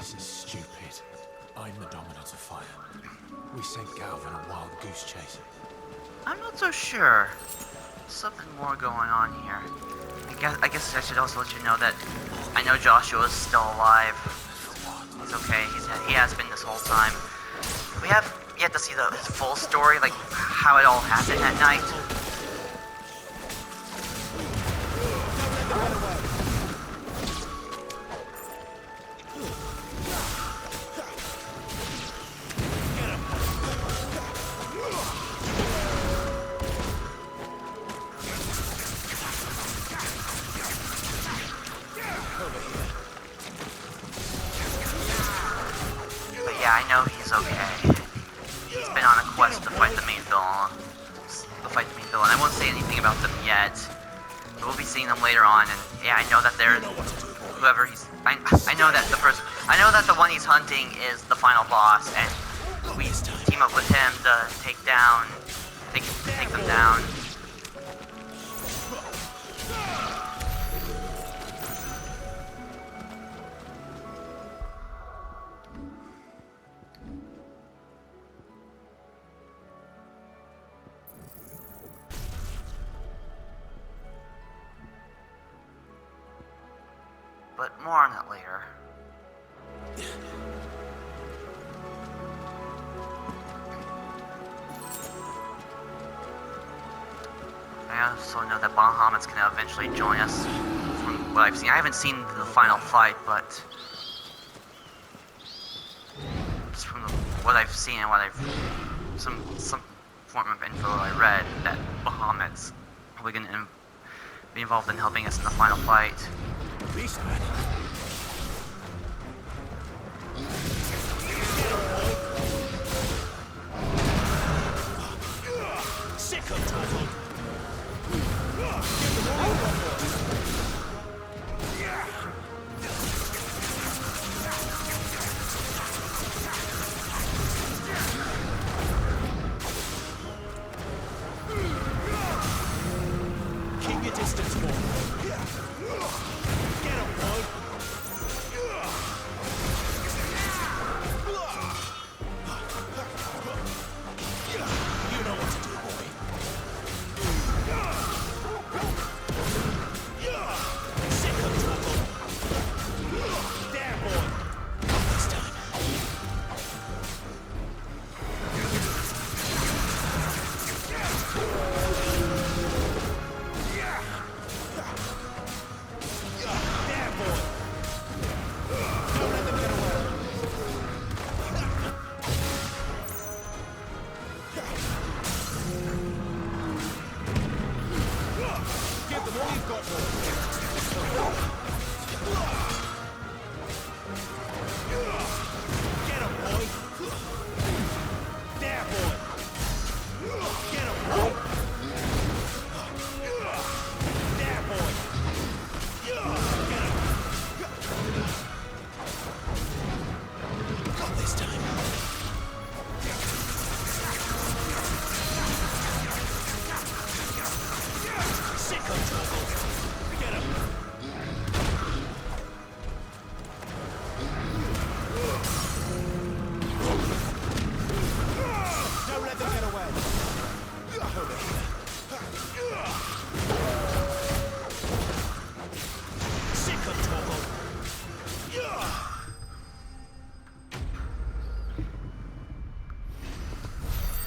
This is stupid. I'm the dominant of fire. We sent Galvin a wild goose chase. I'm not so sure. Something more going on here. I guess I should also let you know that I know Joshua is still alive. He's okay. He has been this whole time. We have yet to see his full story, like how it all happened that night. Yeah, I know he's okay. He's been on a quest to fight the main villain. I won't say anything about them yet. We'll be seeing them later on, and yeah, I know that they're whoever he's. I know that the one he's hunting is the final boss, and we team up with him to take them down. But more on that later. I also know that Bahamut's gonna eventually join us from what I've seen. I haven't seen the final fight, but just from what I've seen and what some form of info I read, that Bahamut's probably gonna be involved in helping us in the final fight. Keep your distance, boy. Get him, boy. You know what to do, boy. Sick of trouble. There, boy. This time.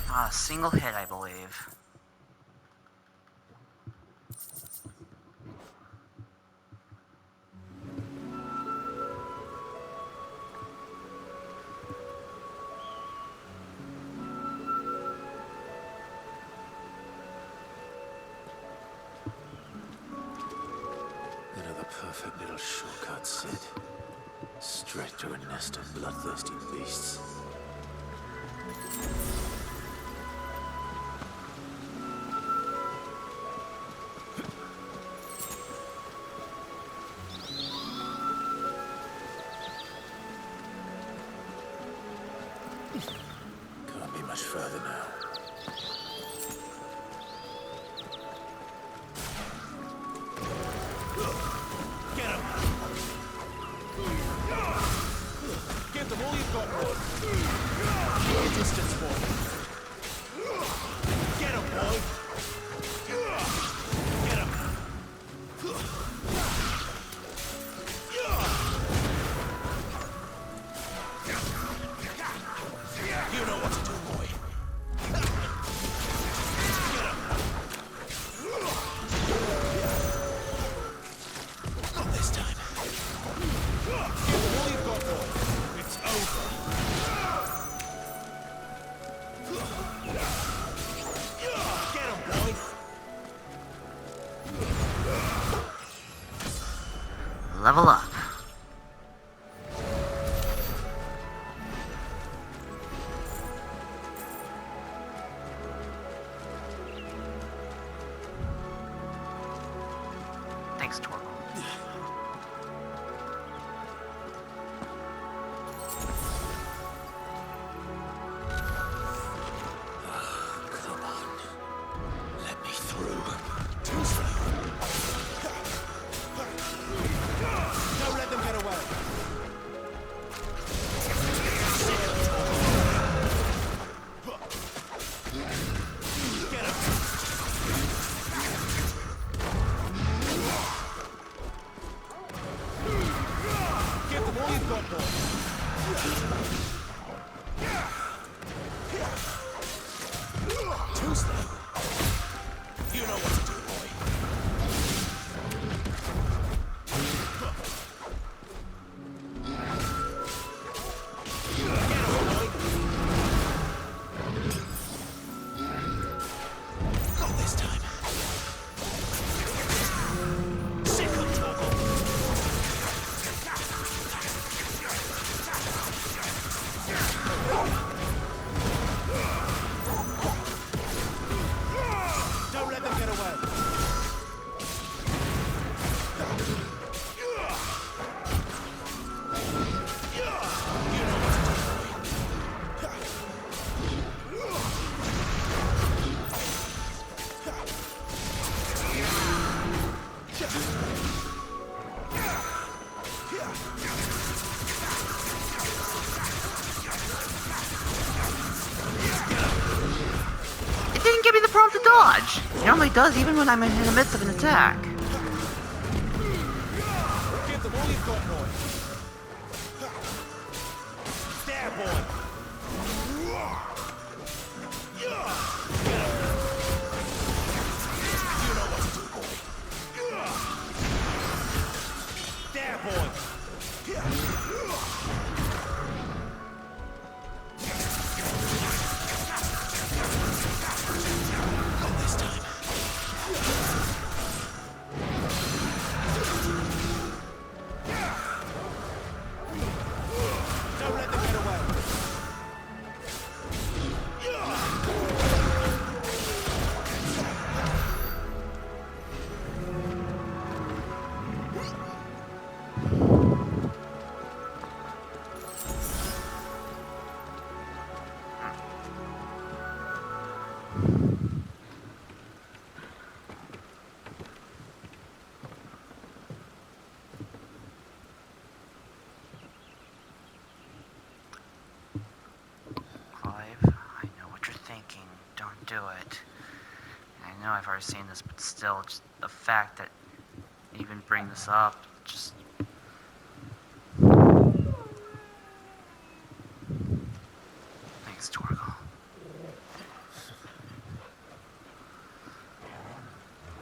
Not a single hit, I believe. Another perfect little shortcut, Sid. Straight through a nest of bloodthirsty beasts. Can't be much further now. Get him! Give them all you've got, boy. Keep your distance, boy. Get him, boy. Get him. You know what to do, boy. Get him. Not this time. Give them all you've got, boy. It's over. Get him, boy. Level up. Thanks, Torgal. Come on. Let me through. Too slow. Don't let them get away. Get him. Give them all you've got, boy. Too slow. You know what to do, boy. Get him, boy. Not this time. Sick of trouble. Don't let them get away. You know what to do, It didn't give me the prompt to dodge. It normally does even when I'm in the midst of an attack. Give them all you've got, boy. There, boy. You know what to do, boy. There, boy. Not this time. Don't let them get away. Clive, I know what you're thinking. Don't do it. I know I've already seen this, but still, just the fact that you even bring this up, just... Thanks, Torgal.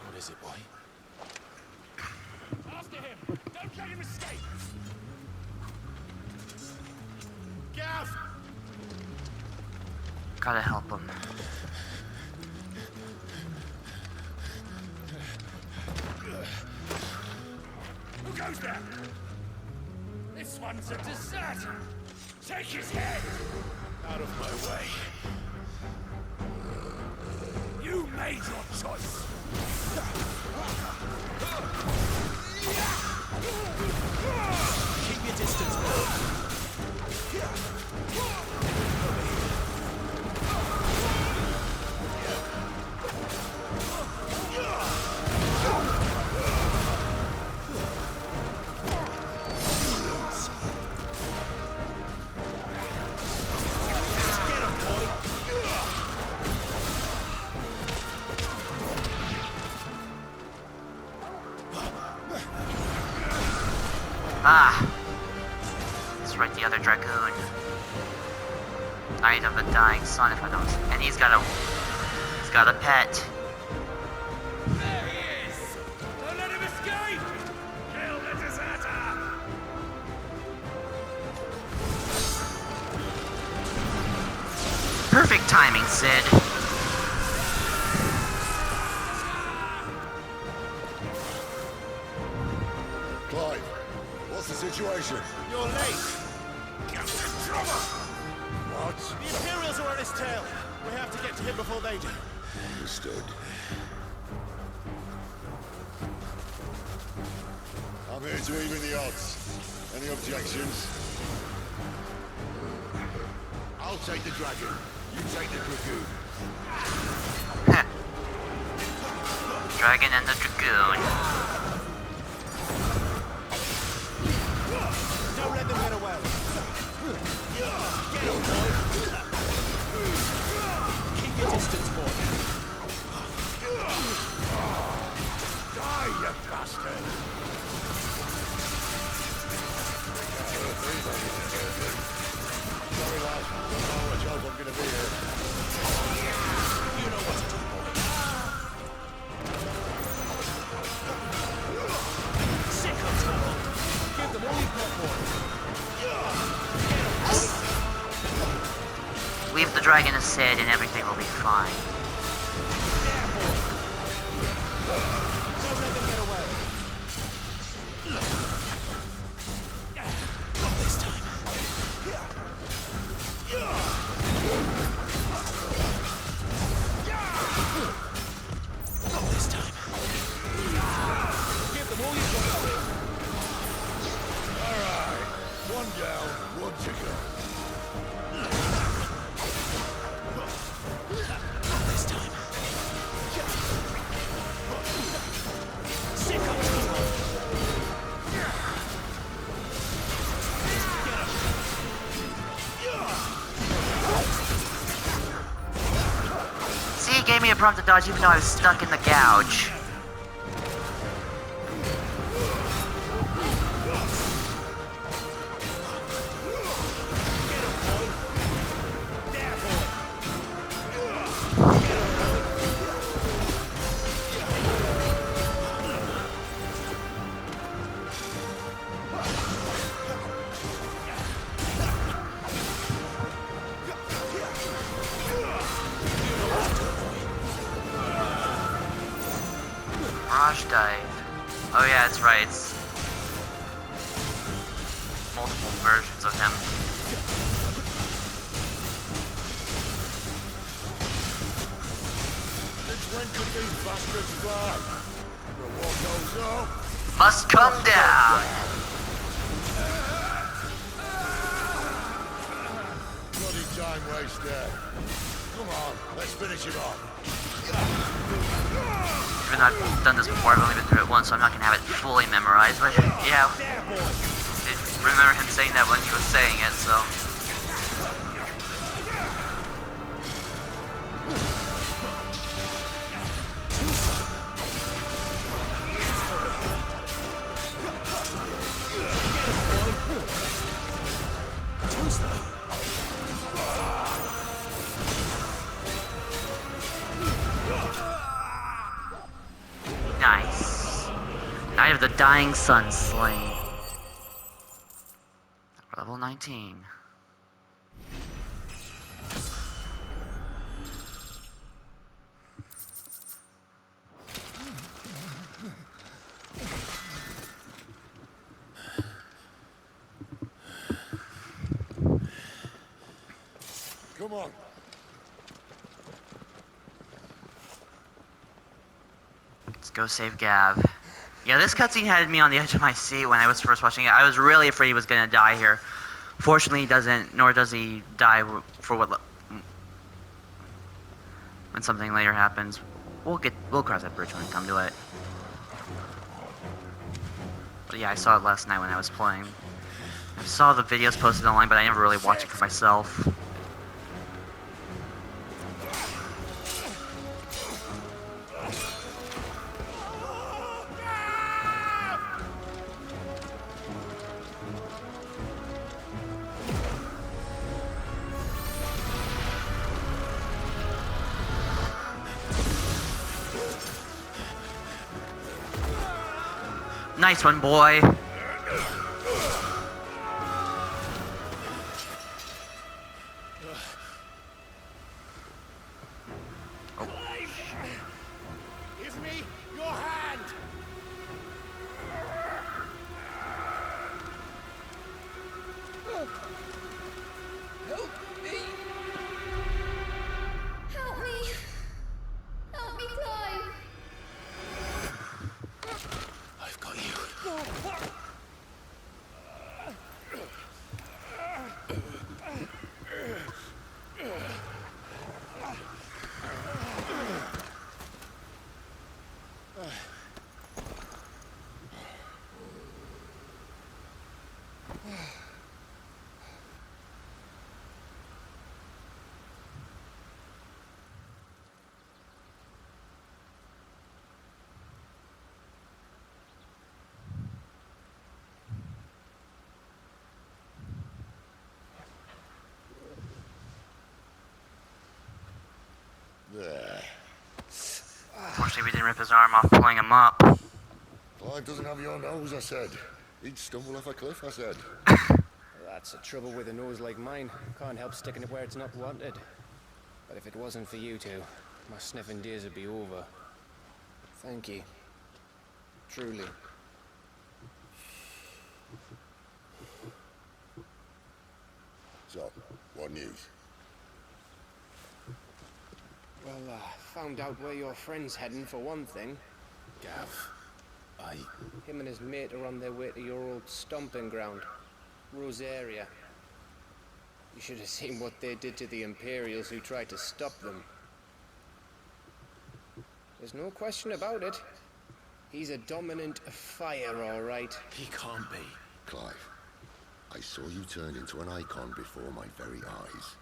What is it, boy? After him! Don't let him escape! Gav! Gotta help him. Who goes there? This one's a deserter! Take his head! Out of my way. You made your choice! Keep your distance, boy. Ah! That's right, the other dragoon. Knight of the Dying Sun, if I don't... And he's got a pet. There he is! Don't let him escape! Kill the deserter! Perfect timing, Sid. Clive, what's the situation? You're late! Captain Drummer! What? The Imperials are on his tail. We have to get to him before they do. Understood. I'm here to even the odds. Any objections? I'll take the dragon. You take the dragoon. Dragon and the dragoon. Don't let them get away. Get him, boy. Keep your distance, boy. Die, you bastard! Sorry, lad. Don't know how much help I'm gonna be here. You know what to do, boy. Sick on trouble. Give them all you've got, boy. Leave the dragon as Sid and everything will be fine. Don't let them get away. Not this time. Not this time. Give them all you've got. All right. One down, one to go. Not this time. Sick on trouble. See, he gave me a prompt to dodge even though I was stuck in the gouge. Mirage dive. Oh yeah, that's right. It's multiple versions of him. Since when could these bastards fly? The war goes up. Must come down. Bloody time waster. Come on, let's finish him off. Even though I've done this before, I've only been through it once, so I'm not gonna have it fully memorized. But yeah, I remember him saying that when he was saying it. So nice. Knight of the Dying Sun slain. Level 19. Come on. Let's go save Gav. Yeah, this cutscene had me on the edge of my seat when I was first watching it. I was really afraid he was gonna die here. Fortunately, he doesn't, nor does he die for what when something later happens. We'll cross that bridge when we come to it. But yeah, I saw it last night when I was playing. I saw the videos posted online, but I never really watched it for myself. Nice one, boy. Give me your hand! Help me! Help me! Help me, Clive! I've got you. There. Unfortunately, we didn't rip his arm off pulling him up. Clive doesn't have your nose, I said. He'd stumble off a cliff, I said. That's the trouble with a nose like mine. Can't help sticking it where it's not wanted. But if it wasn't for you two, my sniffing days would be over. Thank you. Truly. So, what news? Well, found out where your friend's heading for one thing. Gav, Him and his mate are on their way to your old stomping ground, Rosaria. You should have seen what they did to the Imperials who tried to stop them. There's no question about it. He's a dominant fire, all right. he can't be. Clive, I saw you turn into an icon before my very eyes.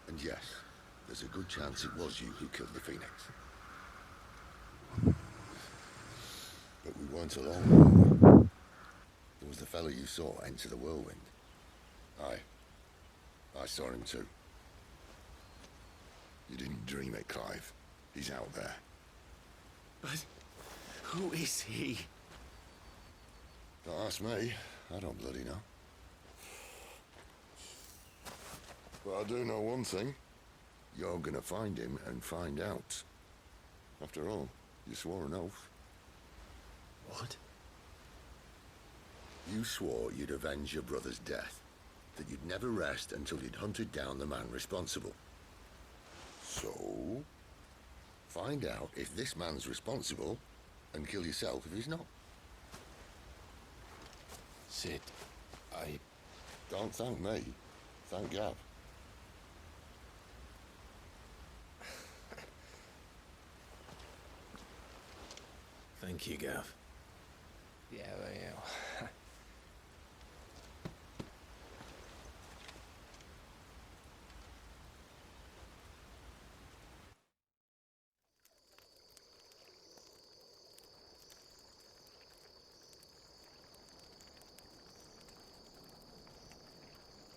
And yes, there's a good chance it was you who killed the Phoenix. But we weren't alone. There was the fellow you saw enter the whirlwind. I saw him too. You didn't dream it, Clive. He's out there. But who is he? Don't ask me. I don't bloody know. But I do know one thing. You're gonna find him and find out. After all, you swore an oath. What? You swore you'd avenge your brother's death. That you'd never rest until you'd hunted down the man responsible. So, find out if this man's responsible and kill yourself if he's not. Sid, Don't thank me. Thank Gav. Thank you, Gav. Yeah, well, yeah.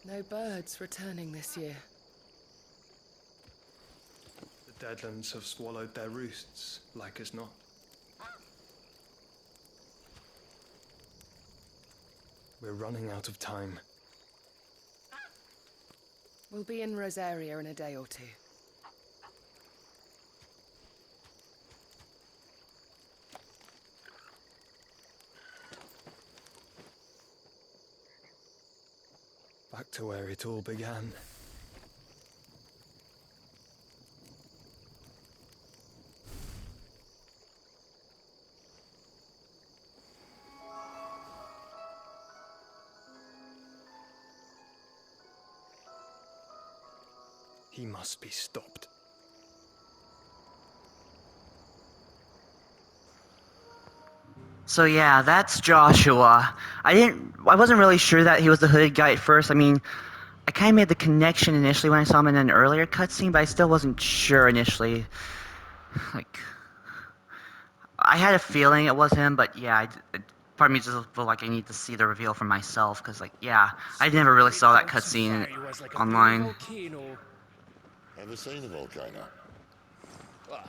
No birds returning this year. The Deadlands have swallowed their roosts, like as not. We're running out of time. We'll be in Rosaria in a day or two. Back to where it all began. He must be stopped. So yeah, that's Joshua. I wasn't really sure that he was the hooded guy at first. I mean, I kind of made the connection initially when I saw him in an earlier cutscene, but I still wasn't sure initially. Like, I had a feeling it was him, but yeah, part of me just felt like I need to see the reveal for myself, because like, yeah, I never really saw that cutscene online. Ever seen a volcano? What?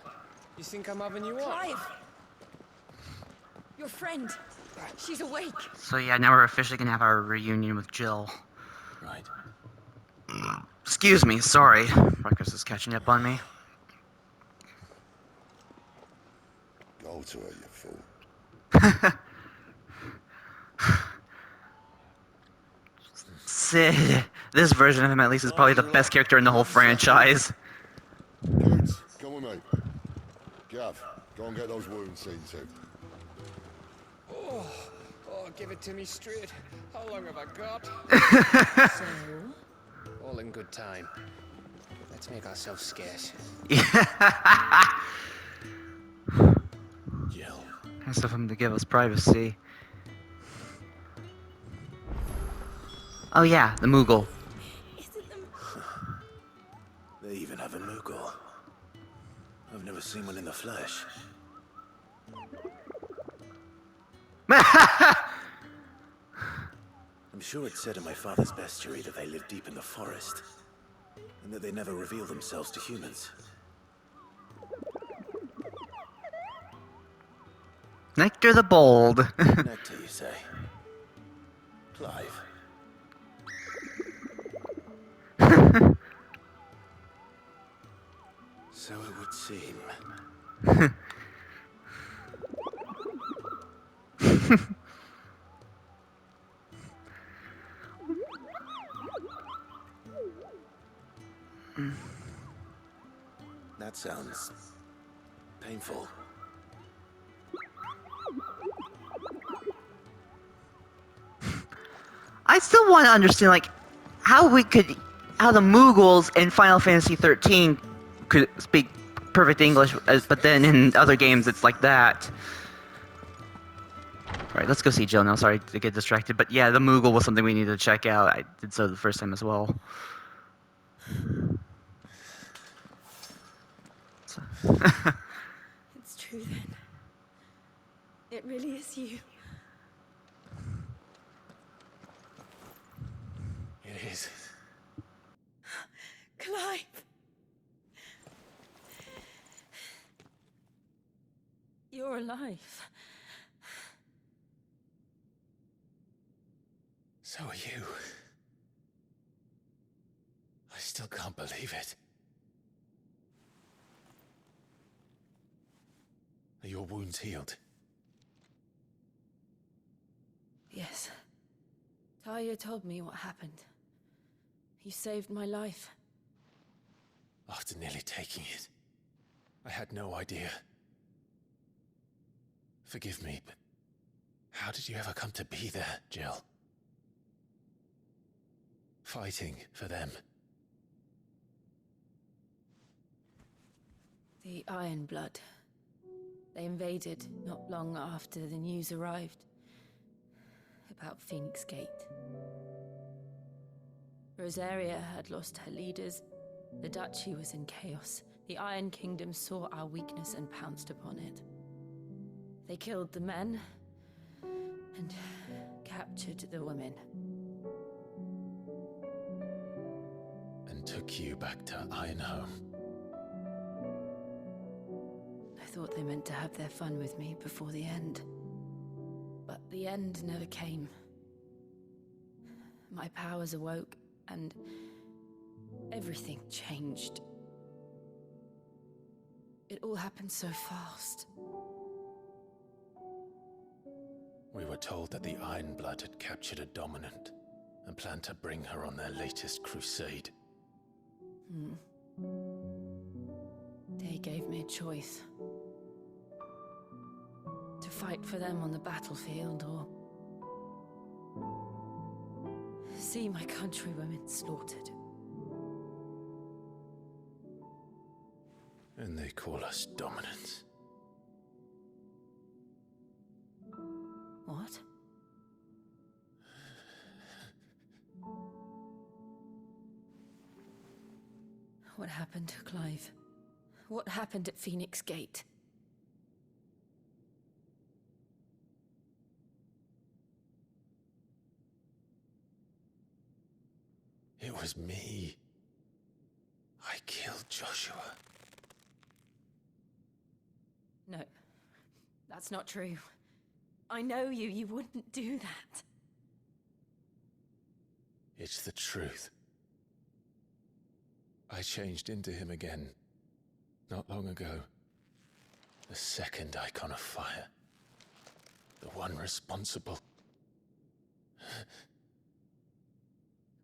You think I'm having you on? Clive! Your friend! She's awake. So yeah, now we're officially gonna have our reunion with Jill. Right. Excuse me, sorry. Breakfast is catching up on me. Go to her, you fool. Sid. This version of him, at least, is probably the best character in the whole franchise. Coots, come with me. Gav, go and get those wounds seen to. Oh, give it to me straight. How long have I got? So, All in good time. Let's make ourselves scarce. Jill. Nice of him to give us privacy. Oh yeah, the Moogle. isn't the... They even have a Moogle. I've never seen one in the flesh. I'm sure it said in my father's bestiary that they live deep in the forest, and that they never reveal themselves to humans. Nectar the Bold. Nectar, you say? Clive. So it would seem. That sounds painful. I still want to understand, like, how the Moogles in Final Fantasy 13 could speak perfect English, but then in other games it's like that. Alright, let's go see Jill now. Sorry to get distracted, but yeah, the Moogle was something we needed to check out. I did so the first time as well. It's true then. It really is you. It is. Clive! You're alive. So are you. I still can't believe it. Are your wounds healed? Yes. Talia told me what happened. You saved my life. After nearly taking it, I had no idea. Forgive me, but how did you ever come to be there, Jill? Fighting for them. The Iron Blood. They invaded not long after the news arrived about Phoenix Gate. Rosaria had lost her leaders. The Duchy was in chaos. The Iron Kingdom saw our weakness and pounced upon it. They killed the men and captured the women. And took you back to Ironhome. I thought they meant to have their fun with me before the end. But the end never came. My powers awoke, and everything changed. It all happened so fast. We were told that the Iron Blood had captured a dominant and planned to bring her on their latest crusade. They gave me a choice. To fight for them on the battlefield, or see my countrywomen slaughtered. And they call us dominants. What? What happened to Clive? What happened at Phoenix Gate? It was me. I killed Joshua. No, that's not true. I know you. You wouldn't do that. It's the truth. I changed into him again, not long ago. The second icon of fire. The one responsible.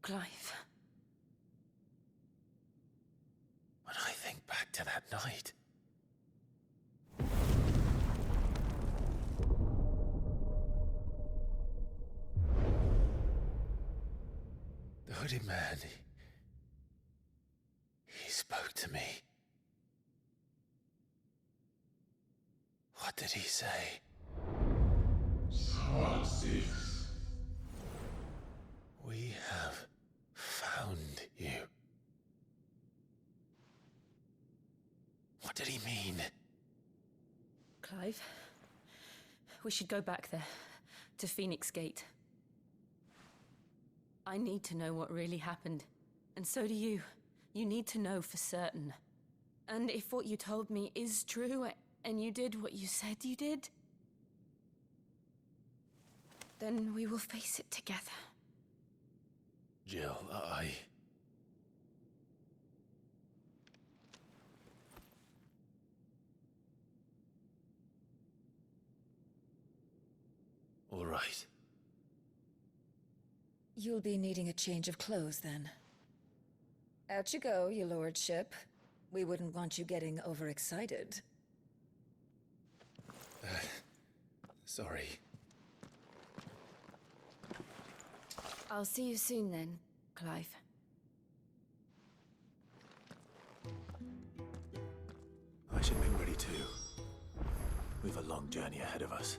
Clive. When I think back to that night... The hooded man, he spoke to me. What did he say? XVI. We have found you. What did he mean? Clive, we should go back there, to Phoenix Gate. I need to know what really happened, and so do you. You need to know for certain. And if what you told me is true, and you did what you said you did, then we will face it together. Jill, All right. You'll be needing a change of clothes, then. Out you go, your lordship. We wouldn't want you getting overexcited. Sorry. I'll see you soon then, Clive. I should be ready too. We've a long journey ahead of us.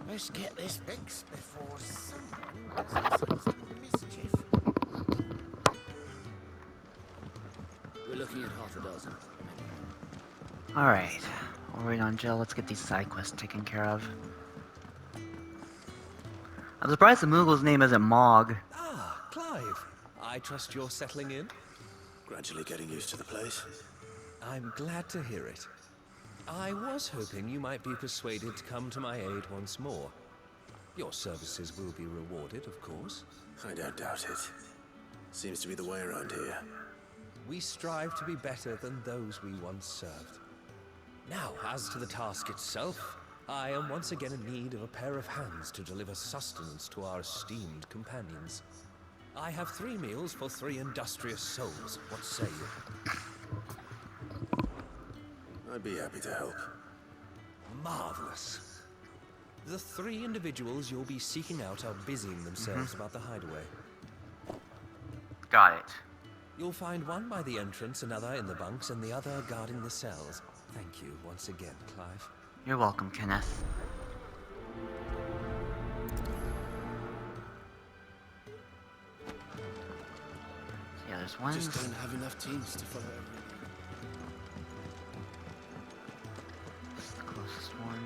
Let's get this fixed before someone gets themselves into mischief. We're looking at half a dozen. Alright. We'll wait on Jill. Let's get these side quests taken care of. I'm surprised the Moogle's name isn't Mog. Ah, Clive. I trust you're settling in? Gradually getting used to the place. I'm glad to hear it. I was hoping you might be persuaded to come to my aid once more. Your services will be rewarded, of course. I don't doubt it. Seems to be the way around here. We strive to be better than those we once served. Now, as to the task itself, I am once again in need of a pair of hands to deliver sustenance to our esteemed companions. I have 3 meals for 3 industrious souls. What say you? I'd be happy to help. Marvelous. The 3 individuals you'll be seeking out are busying themselves about the hideaway. Got it. You'll find one by the entrance, another in the bunks, and the other guarding the cells. Thank you once again, Clive. You're welcome, Kenneth. Yeah, there's one. Just don't have enough teams to follow everything. This is the closest one.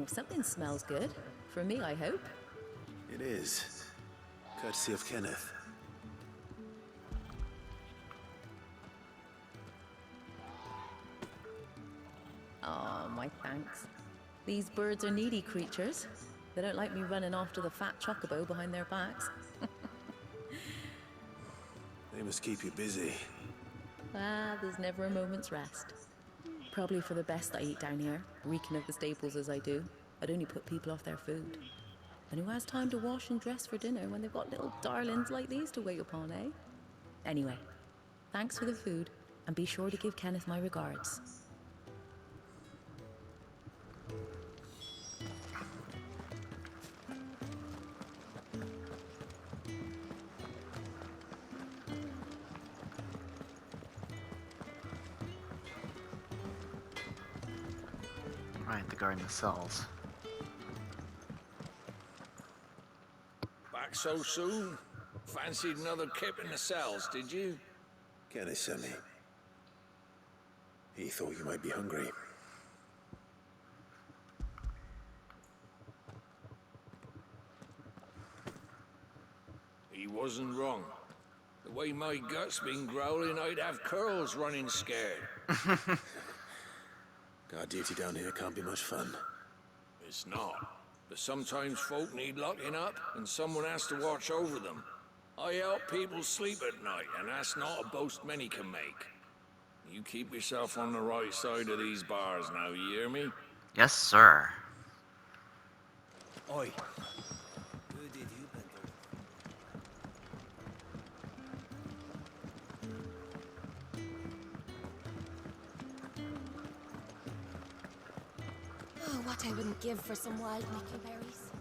Something smells good. For me, I hope. It is. Courtesy of Kenneth. Oh, my thanks. These birds are needy creatures. They don't like me running after the fat chocobo behind their backs. They must keep you busy. There's never a moment's rest. Probably for the best I eat down here, reeking of the staples as I do. I'd only put people off their food. And who has time to wash and dress for dinner when they've got little darlings like these to wait upon, eh? Anyway, thanks for the food, and be sure to give Kenneth my regards. Right, the guard in the cells. Back so soon? Fancied another kip in the cells, did you? Kenneth sent me. He thought you might be hungry. He wasn't wrong. The way my gut's been growling, I'd have curls running scared. Guard duty down here can't be much fun. It's not. But sometimes folk need locking up, and someone has to watch over them. I help people sleep at night, and that's not a boast many can make. You keep yourself on the right side of these bars now, you hear me? Yes, sir. Oi. Oh, what I wouldn't give for some wild berries.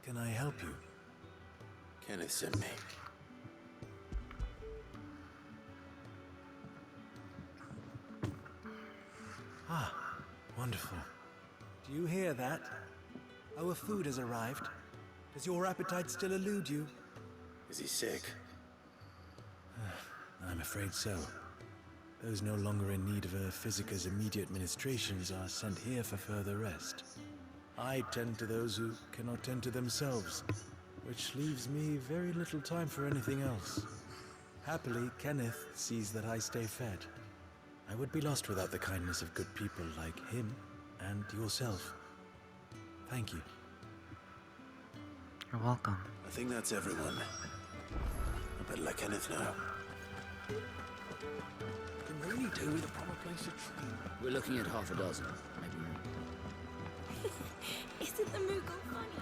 Can I help you? Kenneth sent me. Ah, wonderful. Do you hear that? Our food has arrived. Does your appetite still elude you? Is he sick? I'm afraid so. Those no longer in need of a Physica's immediate ministrations are sent here for further rest. I tend to those who cannot tend to themselves, which leaves me very little time for anything else. Happily, Kenneth sees that I stay fed. I would be lost without the kindness of good people like him and yourself. Thank you. You're welcome. I think that's everyone. I better let Kenneth know. Can really do with a proper place to train. We're looking at half a dozen, maybe more. Isn't the Moogle funny?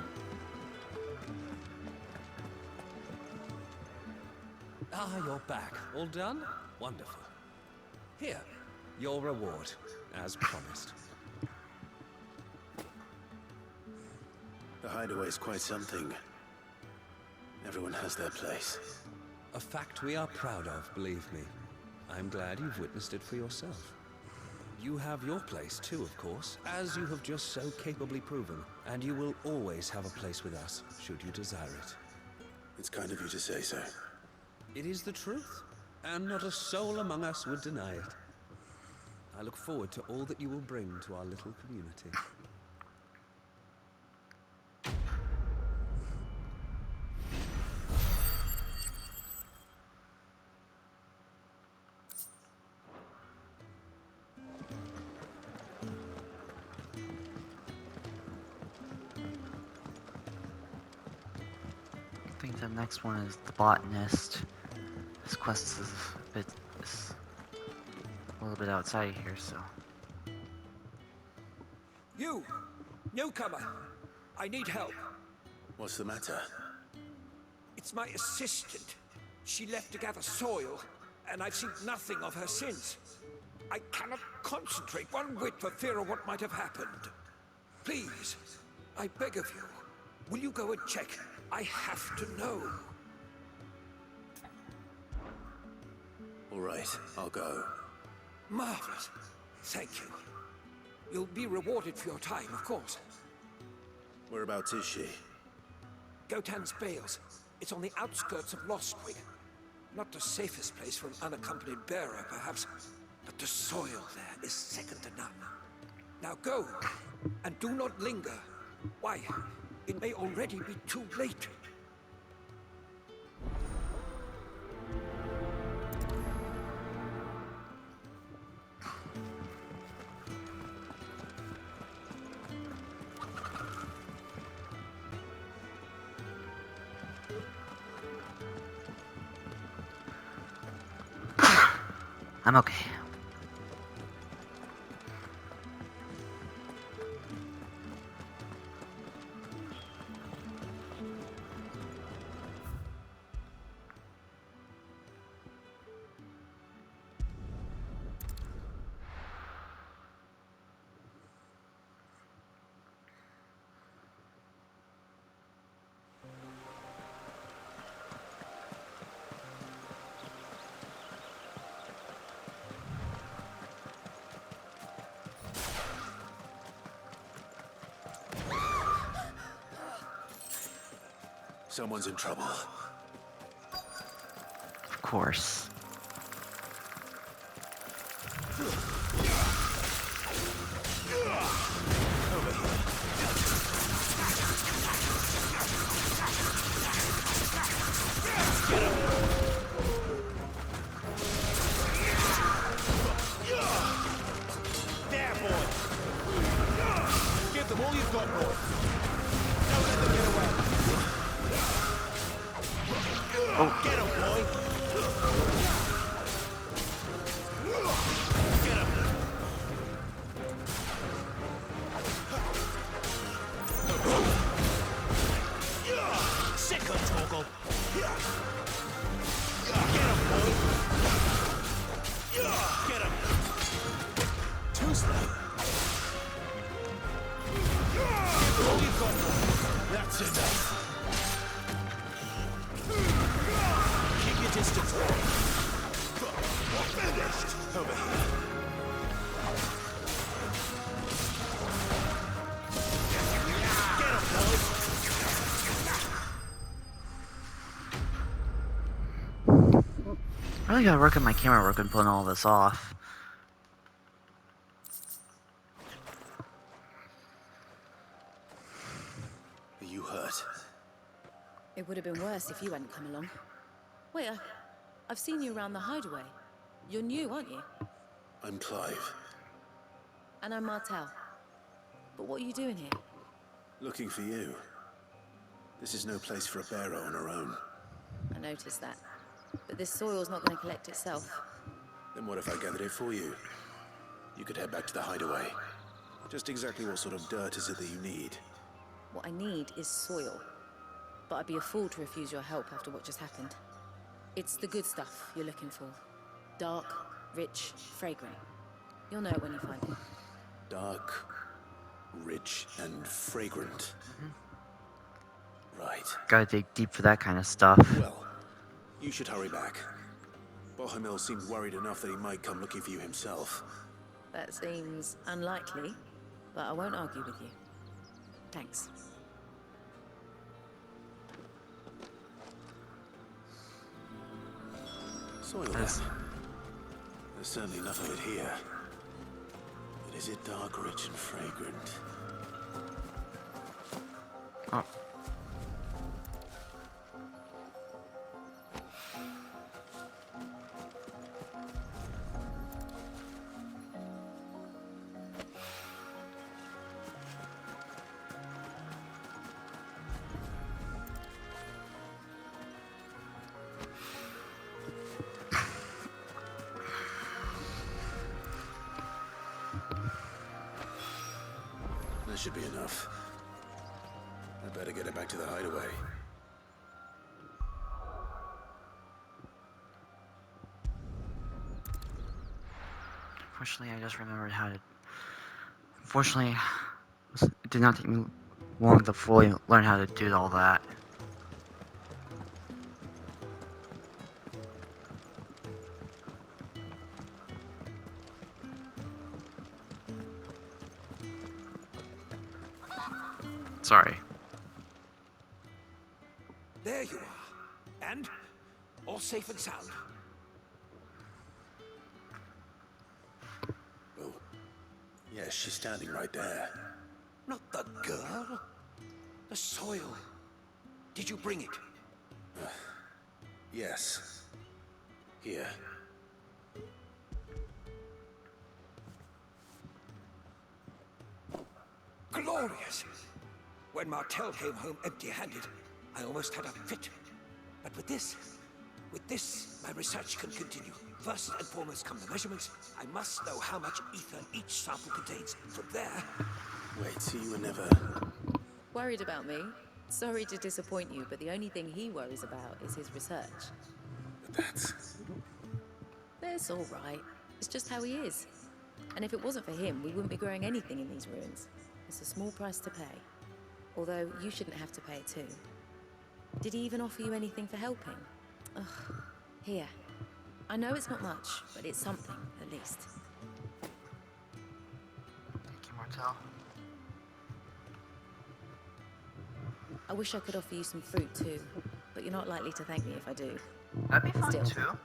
Ah, you're back. All done? Wonderful. Here, your reward, as promised. The hideaway's quite something. Everyone has their place. A fact we are proud of, believe me. I'm glad you've witnessed it for yourself. You have your place too, of course, as you have just so capably proven, and you will always have a place with us, should you desire it. It's kind of you to say so. It is the truth, and not a soul among us would deny it. I look forward to all that you will bring to our little community. I think the next one is the botanist. This quest is a little bit outside here, so. You! Newcomer! I need help. What's the matter? It's my assistant. She left to gather soil, and I've seen nothing of her since. I cannot concentrate one whit for fear of what might have happened. Please, I beg of you, will you go and check? I have to know. All right, I'll go. Marvelous. Thank you. You'll be rewarded for your time, of course. Whereabouts is she? Gotan's Bales. It's on the outskirts of Lostwing. Not the safest place for an unaccompanied bearer, perhaps, but the soil there is second to none. Now go, and do not linger. Why, it may already be too late. I'm okay. Someone's in trouble. Of course. Over here. them all you've got, boy. Don't let them get away. Get him, boy. Get him. Sick of Torgal. Get him, boy. Get him. Too slow. All you've got, boy. That's enough. Keep your distance, boy. Finished. Over here. Get him, boys. I really gotta work on my camera work and pulling all this off. Are you hurt? It would have been worse if you hadn't come along. Wait, I've seen you around the hideaway. You're new, aren't you? I'm Clive. And I'm Martel. But what are you doing here? Looking for you. This is no place for a bearer on her own. I noticed that. But this soil's not going to collect itself. Then what if I gathered it for you? You could head back to the hideaway. Just exactly what sort of dirt is it that you need? What I need is soil. But I'd be a fool to refuse your help after what just happened. It's the good stuff you're looking for. Dark, rich, fragrant. You'll know it when you find it. Dark, rich, and fragrant. Right. Gotta dig deep for that kind of stuff. Well, you should hurry back. Bohemil seemed worried enough that he might come looking for you himself. That seems unlikely, but I won't argue with you. Thanks. Soil then. There's certainly enough of it here. But is it dark, rich, and fragrant? Oh. That should be enough. I better get it back to the hideaway. Unfortunately, I just remembered how to... Unfortunately, it did not take me long to fully learn how to do all that. Sorry. There you are. And? All safe and sound? Oh, yes, she's standing right there. Not the girl. The soil. Did you bring it? Yes. Here. Glorious! When Martel came home empty-handed, I almost had a fit. But with this, my research can continue. First and foremost come the measurements. I must know how much ether each sample contains. From there... Wait, so you were never... Worried about me? Sorry to disappoint you, but the only thing he worries about is his research. But That's all right. It's just how he is. And if it wasn't for him, we wouldn't be growing anything in these ruins. It's a small price to pay. Although, you shouldn't have to pay it too. Did he even offer you anything for helping? Ugh. Here. I know it's not much, but it's something, at least. Thank you, Martel. I wish I could offer you some fruit too, but you're not likely to thank me if I do. That'd be fun Still, too.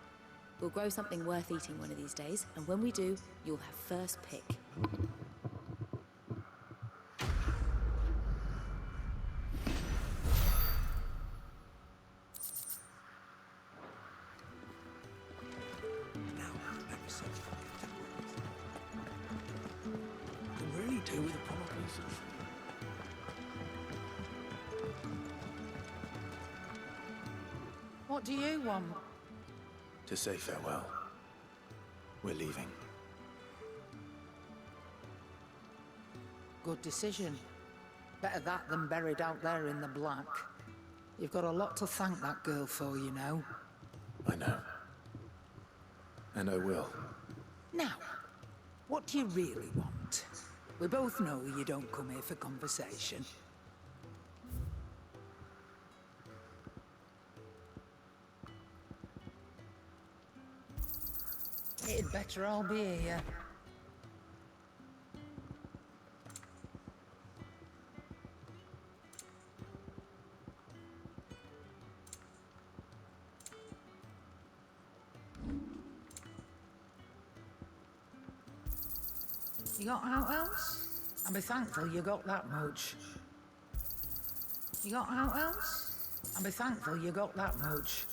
We'll grow something worth eating one of these days, and when we do, you'll have first pick. Can really do with a proper place of What do you want? To say farewell. We're leaving. Good decision. Better that than buried out there in the black. You've got a lot to thank that girl for, you know. I know. And I will. Now, what do you really want? We both know you don't come here for conversation. It'd better all be here. You got out else? And be thankful you got that much. You got out else? And be thankful you got that much.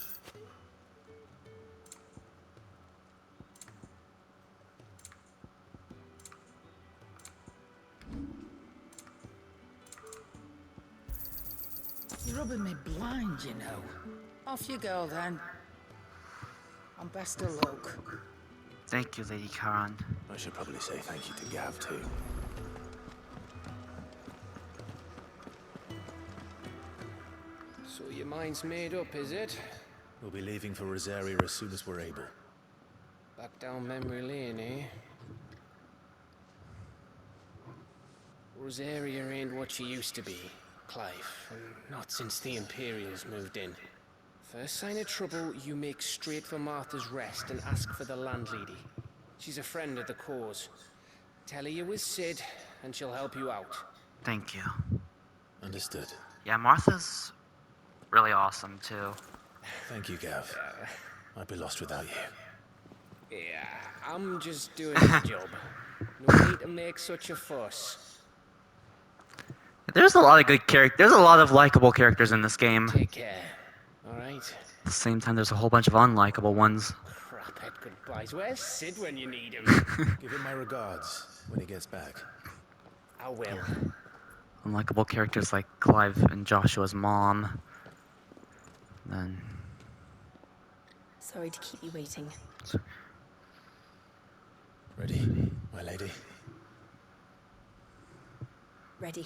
You're rubbing me blind, you know. Off you go, then. And best of luck. Thank you, Lady Karan. I should probably say thank you to Gav, too. So your mind's made up, is it? We'll be leaving for Rosaria as soon as we're able. Back down memory lane, eh? Rosaria ain't what she used to be, Clive. And not since the Imperials moved in. First sign of trouble, you make straight for Martha's Rest and ask for the landlady. She's a friend of the cause. Tell her you was Sid, and she'll help you out. Thank you. Understood. Yeah, Martha's really awesome, too. Thank you, Gav. I'd be lost without you. Yeah, I'm just doing my job. No need to make such a fuss. There's a lot of good characters. There's a lot of likable characters in this game. Take care, alright? At the same time, there's a whole bunch of unlikable ones. Craphead goodbyes. Where's Sid when you need him? Give him my regards when he gets back. I will. Unlikable characters like Clive and Joshua's mom. Then... Sorry to keep you waiting. Ready, my lady? Ready.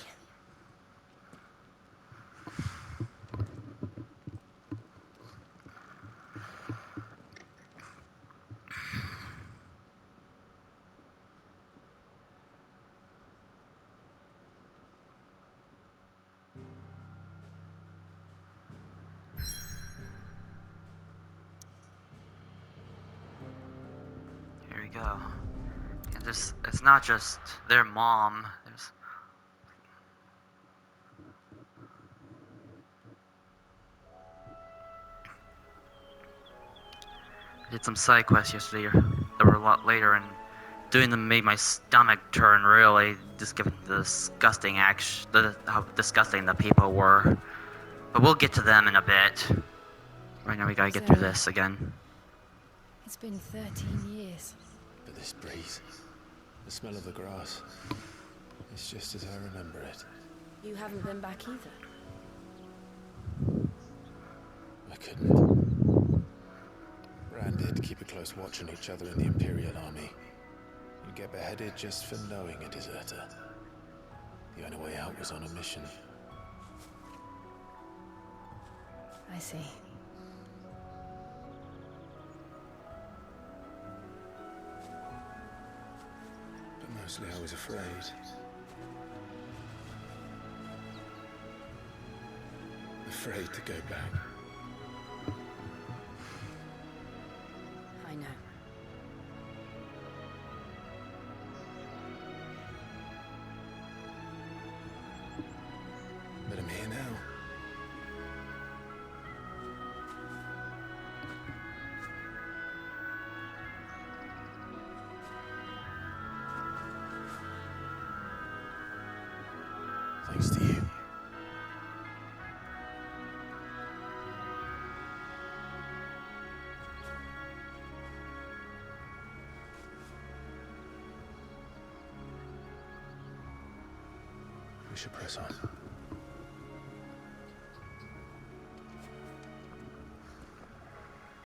Here we go. And it's not just their mom. There's... I did some side quests yesterday that were a lot later, and doing them made my stomach turn, really, just given the disgusting how disgusting the people were. But we'll get to them in a bit. Right now we gotta get through this again. It's been 13 years. But this breeze, the smell of the grass, it's just as I remember it. You haven't been back either. I couldn't. Rand did keep a close watch on each other in the Imperial Army. You'd get beheaded just for knowing a deserter. The only way out was on a mission. I see. But mostly I was afraid. Afraid to go back. I know. But I'm here now. Thanks to you. We should press on.